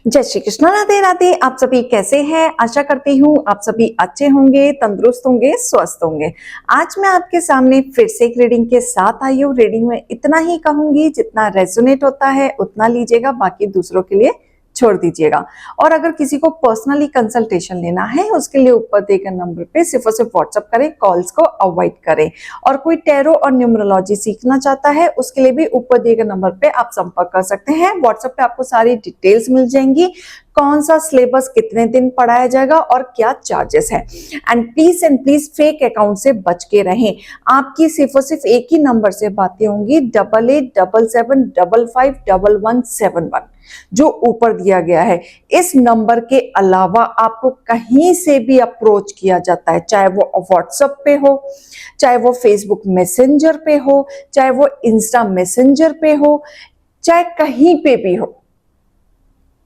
जय श्री कृष्ण, राधे राधे। आप सभी कैसे हैं? आशा करती हूँ आप सभी अच्छे होंगे, तंदुरुस्त होंगे, स्वस्थ होंगे। आज मैं आपके सामने फिर से एक रीडिंग के साथ आई हूँ। रीडिंग में इतना ही कहूंगी, जितना रेजोनेट होता है उतना लीजिएगा, बाकी दूसरों के लिए छोड़ दीजिएगा। और अगर किसी को पर्सनली कंसल्टेशन लेना है, उसके लिए ऊपर दिए गए नंबर पे सिर्फ और सिर्फ व्हाट्सअप करें, कॉल्स को अवॉइड करें। और कोई टैरो और न्यूमरोलॉजी सीखना चाहता है, उसके लिए भी ऊपर दिए गए नंबर पे आप संपर्क कर सकते हैं। व्हाट्सएप पे आपको सारी डिटेल्स मिल जाएंगी, कौन सा सिलेबस कितने दिन पढ़ाया जाएगा और क्या चार्जेस है। एंड प्लीज फेक अकाउंट से बच के रहें। आपकी सिर्फ और सिर्फ एक ही नंबर से बातें होंगी, 8877751171, जो ऊपर दिया गया है। इस नंबर के अलावा आपको कहीं से भी अप्रोच किया जाता है, चाहे वो व्हाट्सएप पे हो, चाहे वो फेसबुक मैसेंजर पे हो, चाहे वो इंस्टा मैसेंजर पे हो, चाहे कहीं पे भी हो,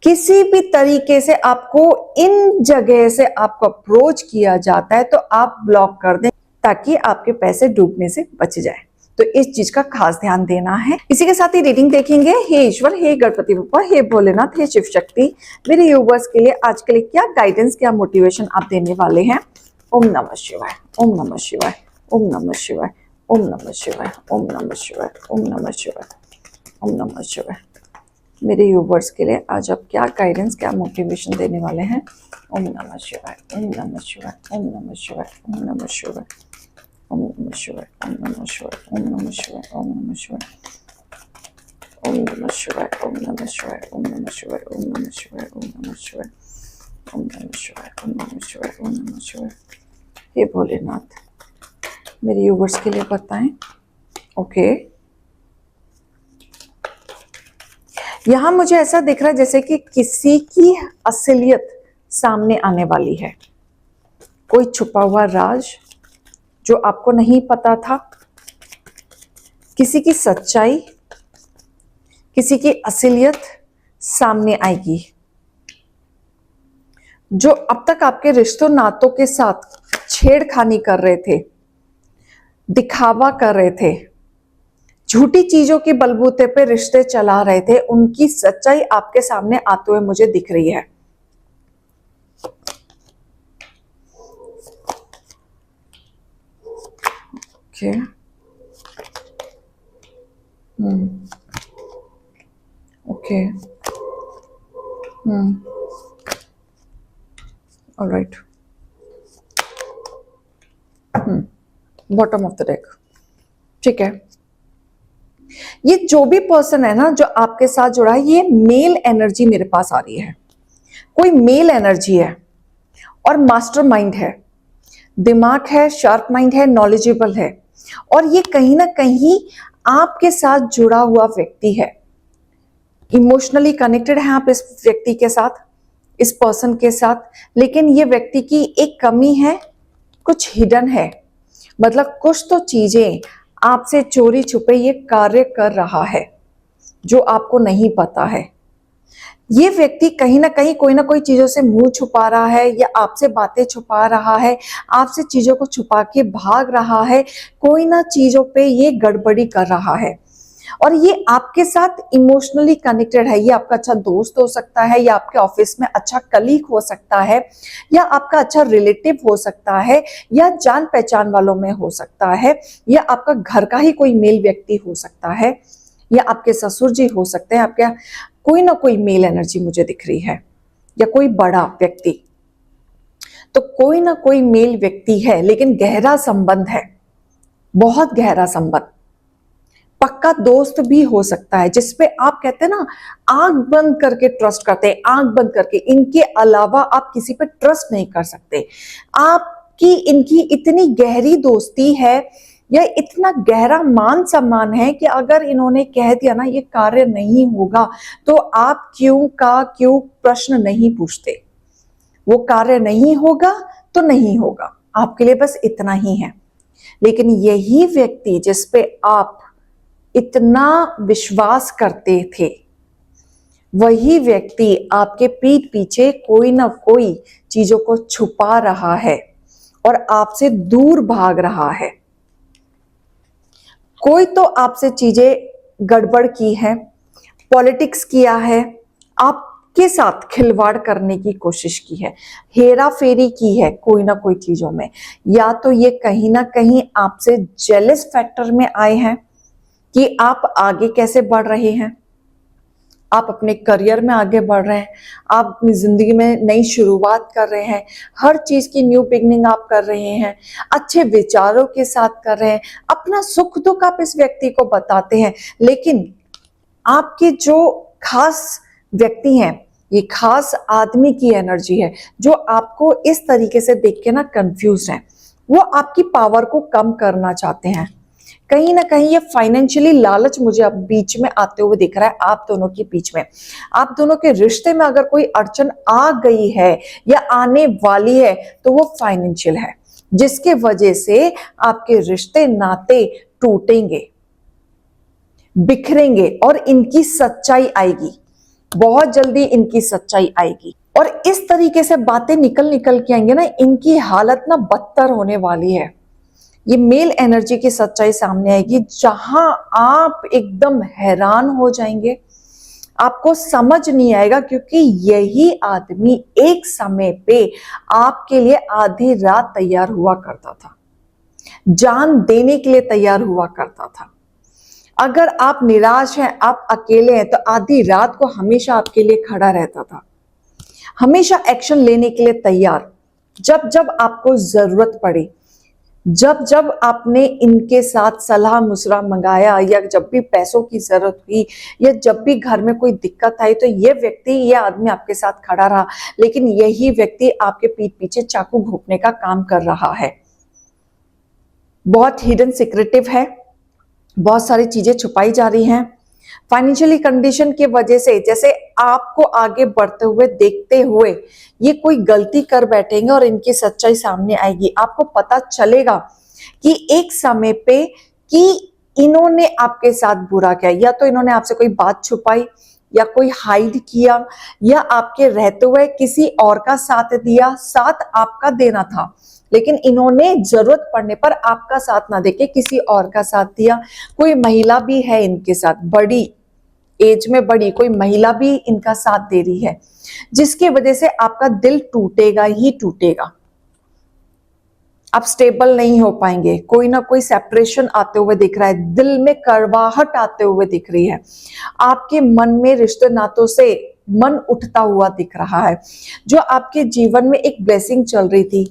किसी भी तरीके से आपको इन जगह से आपको अप्रोच किया जाता है तो आप ब्लॉक कर दें, ताकि आपके पैसे डूबने से बच जाए। तो इस चीज का खास ध्यान देना है। इसी के साथ ही रीडिंग देखेंगे। हे ईश्वर, हे गणपति बप्पा, हे भोलेनाथ, हे शिव शक्ति, मेरे यूवर्स के लिए आज के लिए क्या गाइडेंस, क्या मोटिवेशन आप देने वाले हैं। ओम नमः शिवाय, ओम नमः शिवाय, ओम नमः शिवाय, ओम नमः शिवाय, ओम नमः शिवाय, ओम नमः शिवाय, ओम नमः शिवाय। मेरे यूवर्स के लिए आज आप क्या गाइडेंस, क्या मोटिवेशन देने वाले हैं। ओम नमः शिवाय, ओम नमः शिवाय, ओम नमः शिवाय, ओम नमः शिवाय, ओम नमः शिवाय, ओम नमः शिवाय, ओम नमः शिवाय, ओम नमः शिवाय, ओम नमः शिवाय, ओम नमः शिवाय, ओम नमः शिवाय, ओम नमः शिवाय, ओम नमः शिवाय, ओम नमः शिवाय, ओम नमः शिवाय, ओम नमः शिवाय। हे भोलेनाथ, मेरे यूवर्स के लिए बताएं। ओके, यहां मुझे ऐसा दिख रहा है जैसे कि किसी की असलियत सामने आने वाली है, कोई छुपा हुआ राज जो आपको नहीं पता था, किसी की सच्चाई, किसी की असलियत सामने आएगी। जो अब तक आपके रिश्तों नातों के साथ छेड़खानी कर रहे थे, दिखावा कर रहे थे, झूठी चीजों के बलबूते पे रिश्ते चला रहे थे, उनकी सच्चाई आपके सामने आते हुए मुझे दिख रही है। Okay, okay, alright. Bottom of the deck, ठीक है। ये जो भी पर्सन है ना, जो आपके साथ जुड़ा है, ये मेल एनर्जी मेरे पास आ रही है। कोई मेल एनर्जी है और मास्टरमाइंड है, दिमाग है, शार्प माइंड है, नॉलेजेबल है, और ये कहीं ना कहीं आपके साथ जुड़ा हुआ व्यक्ति है। इमोशनली कनेक्टेड है आप इस व्यक्ति के साथ, इस पर्सन के साथ, लेकिन ये व्यक्ति की एक कमी है, कुछ हिडन है। मतलब कुछ तो चीजें आपसे चोरी छुपे ये कार्य कर रहा है जो आपको नहीं पता है। ये व्यक्ति कहीं ना कहीं कोई ना कोई चीजों से मुंह छुपा रहा है, या आपसे बातें छुपा रहा है, आपसे चीजों को छुपा के भाग रहा है, कोई ना चीजों पे ये गड़बड़ी कर रहा है। और ये आपके साथ इमोशनली कनेक्टेड है। ये आपका अच्छा दोस्त हो सकता है, या आपके ऑफिस में अच्छा कलीग हो सकता है, या आपका अच्छा रिलेटिव हो सकता है, या जान पहचान वालों में हो सकता है, या आपका घर का ही कोई मेल व्यक्ति हो सकता है, या आपके ससुर जी हो सकते हैं। आपके कोई ना कोई मेल एनर्जी मुझे दिख रही है, या कोई बड़ा व्यक्ति। तो कोई ना कोई मेल व्यक्ति है, लेकिन गहरा संबंध है, बहुत गहरा संबंध। पक्का दोस्त भी हो सकता है, जिसपे आप कहते हैं ना, आंख बंद करके ट्रस्ट करते हैं, आंख बंद करके। इनके अलावा आप किसी पे ट्रस्ट नहीं कर सकते। आपकी इनकी इतनी गहरी दोस्ती है, या इतना गहरा मान सम्मान है कि अगर इन्होंने कह दिया ना ये कार्य नहीं होगा, तो आप क्यों का क्यों प्रश्न नहीं पूछते। वो कार्य नहीं होगा तो नहीं होगा, आपके लिए बस इतना ही है। लेकिन यही व्यक्ति जिस पे आप इतना विश्वास करते थे, वही व्यक्ति आपके पीठ पीछे कोई ना कोई चीजों को छुपा रहा है और आपसे दूर भाग रहा है। कोई तो आपसे चीजें गड़बड़ की है, पॉलिटिक्स किया है, आप आपके साथ खिलवाड़ करने की कोशिश की है, हेरा फेरी की है कोई ना कोई चीजों में, या तो ये कहीं ना कहीं आपसे जेलस फैक्टर में आए हैं कि आप आगे कैसे बढ़ रहे हैं, आप अपने करियर में आगे बढ़ रहे हैं, आप अपनी जिंदगी में नई शुरुआत कर रहे हैं, हर चीज की न्यू बिगनिंग आप कर रहे हैं, अच्छे विचारों के साथ कर रहे हैं, अपना सुख दुख आप इस व्यक्ति को बताते हैं। लेकिन आपके जो खास व्यक्ति हैं, ये खास आदमी की एनर्जी है जो आपको इस तरीके से देख के ना कंफ्यूज है, वो आपकी पावर को कम करना चाहते हैं। कहीं ना कहीं ये फाइनेंशियली लालच मुझे अब बीच में आते हुए दिख रहा है आप दोनों के बीच में। आप दोनों के रिश्ते में अगर कोई अड़चन आ गई है या आने वाली है तो वो फाइनेंशियल है, जिसके वजह से आपके रिश्ते नाते टूटेंगे, बिखरेंगे और इनकी सच्चाई आएगी, बहुत जल्दी इनकी सच्चाई आएगी। और इस तरीके से बातें निकल निकल के आएंगे ना, इनकी हालत ना बदतर होने वाली है। ये मेल एनर्जी की सच्चाई सामने आएगी जहां आप एकदम हैरान हो जाएंगे, आपको समझ नहीं आएगा, क्योंकि यही आदमी एक समय पे आपके लिए आधी रात तैयार हुआ करता था, जान देने के लिए तैयार हुआ करता था। अगर आप निराश हैं, आप अकेले हैं, तो आधी रात को हमेशा आपके लिए खड़ा रहता था, हमेशा एक्शन लेने के लिए तैयार, जब जब आपको जरूरत पड़ी, जब जब आपने इनके साथ सलाह मुसरा मंगाया, या जब भी पैसों की जरूरत हुई, या जब भी घर में कोई दिक्कत आई, तो ये व्यक्ति, ये आदमी आपके साथ खड़ा रहा। लेकिन यही व्यक्ति आपके पीठ पीछे चाकू घोंपने का काम कर रहा है, बहुत हिडन सीक्रेटिव है, बहुत सारी चीजें छुपाई जा रही हैं। फाइनेंशियली कंडीशन की वजह से, जैसे आपको आगे बढ़ते हुए देखते हुए ये कोई गलती कर बैठेंगे और इनकी सच्चाई सामने आएगी। आपको पता चलेगा कि एक समय पे कि इन्होंने आपके साथ बुरा किया, या तो इन्होंने आपसे कोई बात छुपाई, या कोई हाइड किया, या आपके रहते हुए किसी और का साथ दिया, साथ आपका देना था, लेकिन इन्होंने जरूरत पड़ने पर आपका साथ ना देके किसी और का साथ दिया। कोई महिला भी है इनके साथ, बड़ी एज में बड़ी कोई महिला भी इनका साथ दे रही है, जिसकी वजह से आपका दिल टूटेगा ही टूटेगा। आप स्टेबल नहीं हो पाएंगे, कोई ना कोई सेपरेशन आते हुए दिख रहा है, दिल में कड़वाहट आते हुए दिख रही है, आपके मन में रिश्ते नातों से मन उठता हुआ दिख रहा है। जो आपके जीवन में एक ब्लेसिंग चल रही थी,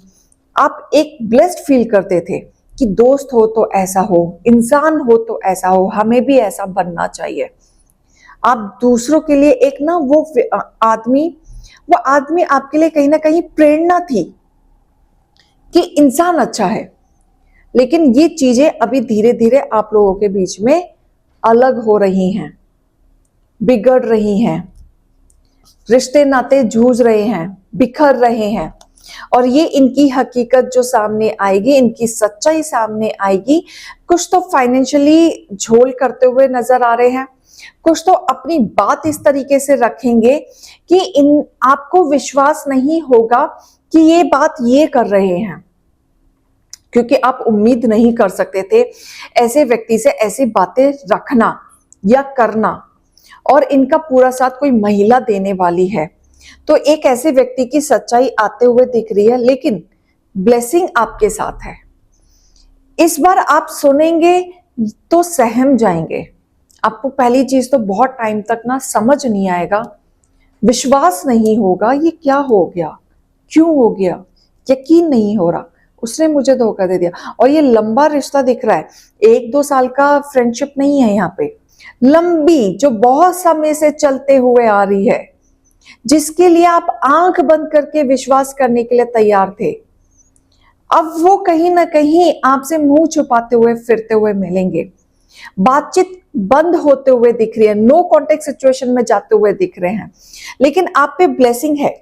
आप एक ब्लेस्ड फील करते थे कि दोस्त हो तो ऐसा हो, इंसान हो तो ऐसा हो, हमें भी ऐसा बनना चाहिए। आप दूसरों के लिए एक ना वो आदमी आपके लिए कहीं ना कहीं प्रेरणा थी कि इंसान अच्छा है। लेकिन ये चीजें अभी धीरे धीरे आप लोगों के बीच में अलग हो रही हैं, बिगड़ रही हैं, रिश्ते नाते जूझ रहे हैं, बिखर रहे हैं। और ये इनकी हकीकत जो सामने आएगी, इनकी सच्चाई सामने आएगी। कुछ तो फाइनेंशियली झोल करते हुए नजर आ रहे हैं, कुछ तो अपनी बात इस तरीके से रखेंगे कि इन आपको विश्वास नहीं होगा कि ये बात ये कर रहे हैं, क्योंकि आप उम्मीद नहीं कर सकते थे ऐसे व्यक्ति से ऐसी बातें रखना या करना, और इनका पूरा साथ कोई महिला देने वाली है। तो एक ऐसे व्यक्ति की सच्चाई आते हुए दिख रही है, लेकिन ब्लेसिंग आपके साथ है। इस बार आप सुनेंगे तो सहम जाएंगे। आपको पहली चीज तो बहुत टाइम तक ना समझ नहीं आएगा, विश्वास नहीं होगा, ये क्या हो गया, क्यों हो गया, यकीन नहीं हो रहा, उसने मुझे धोखा दे दिया। और ये लंबा रिश्ता दिख रहा है, 1-2 साल का फ्रेंडशिप नहीं है यहाँ पे, लंबी जो बहुत समय से चलते हुए आ रही है, जिसके लिए आप आंख बंद करके विश्वास करने के लिए तैयार थे। अब वो कहीं ना कहीं आपसे मुंह छुपाते हुए फिरते हुए मिलेंगे, बातचीत बंद होते हुए दिख रही है, नो कॉन्टेक्ट सिचुएशन में जाते हुए दिख रहे हैं। लेकिन आप पे ब्लेसिंग है,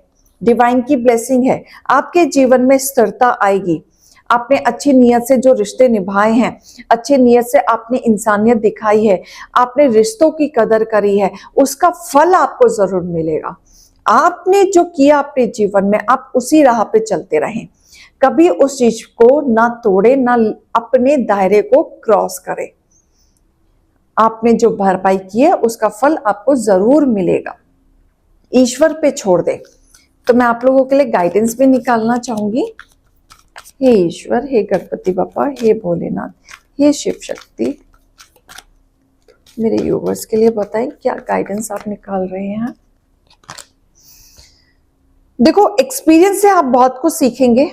डिवाइन की ब्लेसिंग है, आपके जीवन में स्थिरता आएगी। आपने अच्छी नीयत से जो रिश्ते निभाए हैं, अच्छी नीयत से आपने इंसानियत दिखाई है, आपने रिश्तों की कदर करी है, उसका फल आपको जरूर मिलेगा। आपने जो किया अपने जीवन में, आप उसी राह पे चलते रहें, कभी उस चीज को ना तोड़े, ना अपने दायरे को क्रॉस करे। आपने जो भरपाई की है उसका फल आपको जरूर मिलेगा। ईश्वर पे छोड़ दे। तो मैं आप लोगों के लिए गाइडेंस भी निकालना चाहूंगी। हे ईश्वर, हे गणपति बापा, हे भोलेनाथ, हे शिव शक्ति, मेरे व्यूवर्स के लिए बताएं क्या गाइडेंस आप निकाल रहे हैं। देखो, एक्सपीरियंस से आप बहुत कुछ सीखेंगे,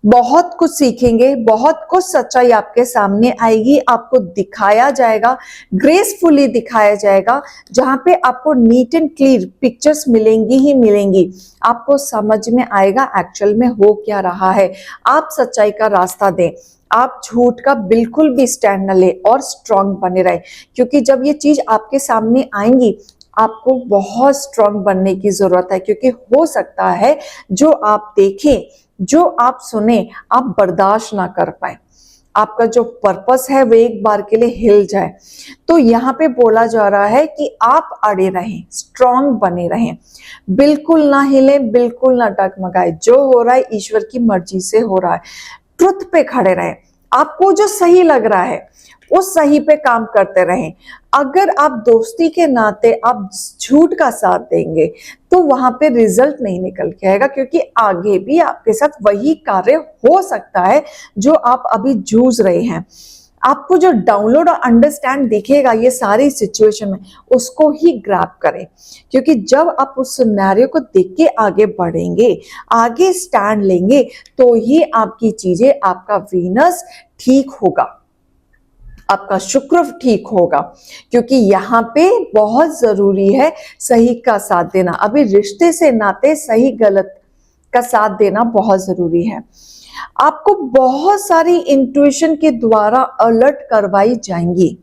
बहुत कुछ सीखेंगे, बहुत कुछ सच्चाई आपके सामने आएगी, आपको दिखाया जाएगा, ग्रेसफुली दिखाया जाएगा, जहां पे आपको नीट एंड क्लियर पिक्चर्स मिलेंगी ही मिलेंगी। आपको समझ में आएगा एक्चुअल में हो क्या रहा है। आप सच्चाई का रास्ता दें, आप झूठ का बिल्कुल भी स्टैंड न ले और स्ट्रांग बने रहे, क्योंकि जब ये चीज आपके सामने आएंगी आपको बहुत स्ट्रांग बनने की जरूरत है, क्योंकि हो सकता है जो आप देखें, जो आप सुने, आप बर्दाश्त ना कर पाए, आपका जो पर्पस है वो एक बार के लिए हिल जाए। तो यहाँ पे बोला जा रहा है कि आप अड़े रहें, स्ट्रांग बने रहें, बिल्कुल ना हिले, बिल्कुल ना डगमगाए। जो हो रहा है ईश्वर की मर्जी से हो रहा है। ट्रुथ पे खड़े रहें, आपको जो सही लग रहा है उस सही पे काम करते रहें। अगर आप दोस्ती के नाते आप झूठ का साथ देंगे तो वहां पे रिजल्ट नहीं निकल के आएगा, क्योंकि आगे भी आपके साथ वही कार्य हो सकता है जो आप अभी जूझ रहे हैं। आपको जो डाउनलोड और अंडरस्टैंड दिखेगा ये सारी सिचुएशन में, उसको ही ग्रैब करें, क्योंकि जब आप उस सिनेरियो को देख के आगे बढ़ेंगे, आगे स्टैंड लेंगे, तो ही आपकी चीजें, आपका वीनस ठीक होगा, आपका शुक्र ठीक होगा, क्योंकि यहाँ पे बहुत जरूरी है सही का साथ देना। अभी रिश्ते से नाते सही गलत का साथ देना बहुत जरूरी है। आपको बहुत सारी इंट्यूशन के द्वारा अलर्ट करवाई जाएंगी।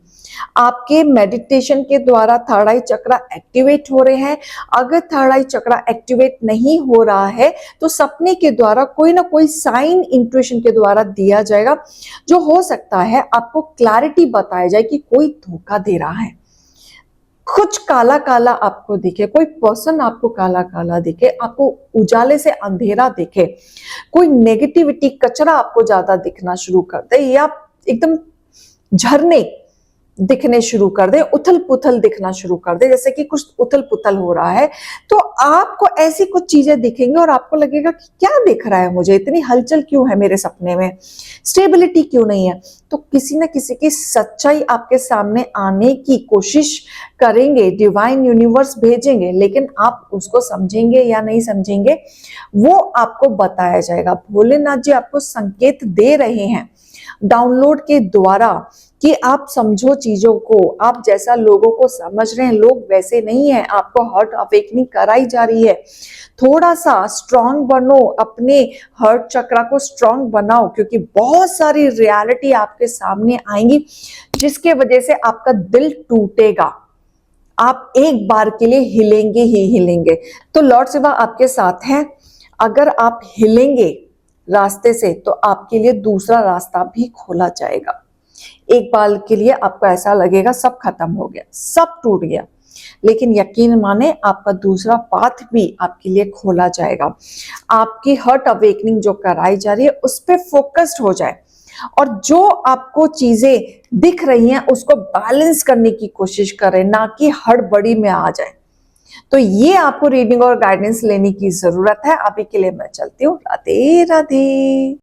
आपके मेडिटेशन के द्वारा थर्ड आई चक्रा एक्टिवेट हो रहे हैं। अगर थर्ड आई चक्रा एक्टिवेट नहीं हो रहा है तो सपने के द्वारा कोई ना कोई साइन इंट्यूशन के द्वारा दिया जाएगा, जो हो सकता है आपको क्लैरिटी बताया जाए कि कोई धोखा दे रहा है, कुछ काला काला आपको दिखे, कोई पर्सन आपको काला काला दिखे, आपको उजाले से अंधेरा दिखे, कोई नेगेटिविटी कचरा आपको ज्यादा दिखना शुरू कर दे, या एकदम झरने दिखने शुरू कर दे, उथल पुथल दिखना शुरू कर दे, जैसे कि कुछ उथल पुथल हो रहा है, तो आपको ऐसी कुछ चीजें दिखेंगी और आपको लगेगा कि क्या दिख रहा है मुझे, इतनी हलचल क्यों है मेरे सपने में, स्टेबिलिटी क्यों नहीं है। तो किसी न किसी की सच्चाई आपके सामने आने की कोशिश करेंगे, डिवाइन यूनिवर्स भेजेंगे, लेकिन आप उसको समझेंगे या नहीं समझेंगे वो आपको बताया जाएगा। भोलेनाथ जी आपको संकेत दे रहे हैं डाउनलोड के द्वारा कि आप समझो चीजों को, आप जैसा लोगों को समझ रहे हैं लोग वैसे नहीं है, आपको हार्ट अवेकनिंग कराई जा रही है। थोड़ा सा स्ट्रांग बनो, अपने हार्ट चक्रा को स्ट्रांग बनाओ, क्योंकि बहुत सारी रियलिटी आपके सामने आएंगी जिसके वजह से आपका दिल टूटेगा, आप एक बार के लिए हिलेंगे ही हिलेंगे। तो लॉर्ड शिवा आपके साथ हैं, अगर आप हिलेंगे रास्ते से तो आपके लिए दूसरा रास्ता भी खोला जाएगा। एक बार के लिए आपको ऐसा लगेगा सब खत्म हो गया, सब टूट गया, लेकिन यकीन माने आपका दूसरा पाथ भी आपके लिए खोला जाएगा। आपकी हार्ट अवेकनिंग जो कराई जा रही है उस पर फोकस्ड हो जाए, और जो आपको चीजें दिख रही हैं उसको बैलेंस करने की कोशिश करें, ना कि हड़बड़ी में आ जाए। तो ये आपको रीडिंग और गाइडेंस लेने की जरूरत है। अभी के लिए मैं चलती हूँ। राधे राधे।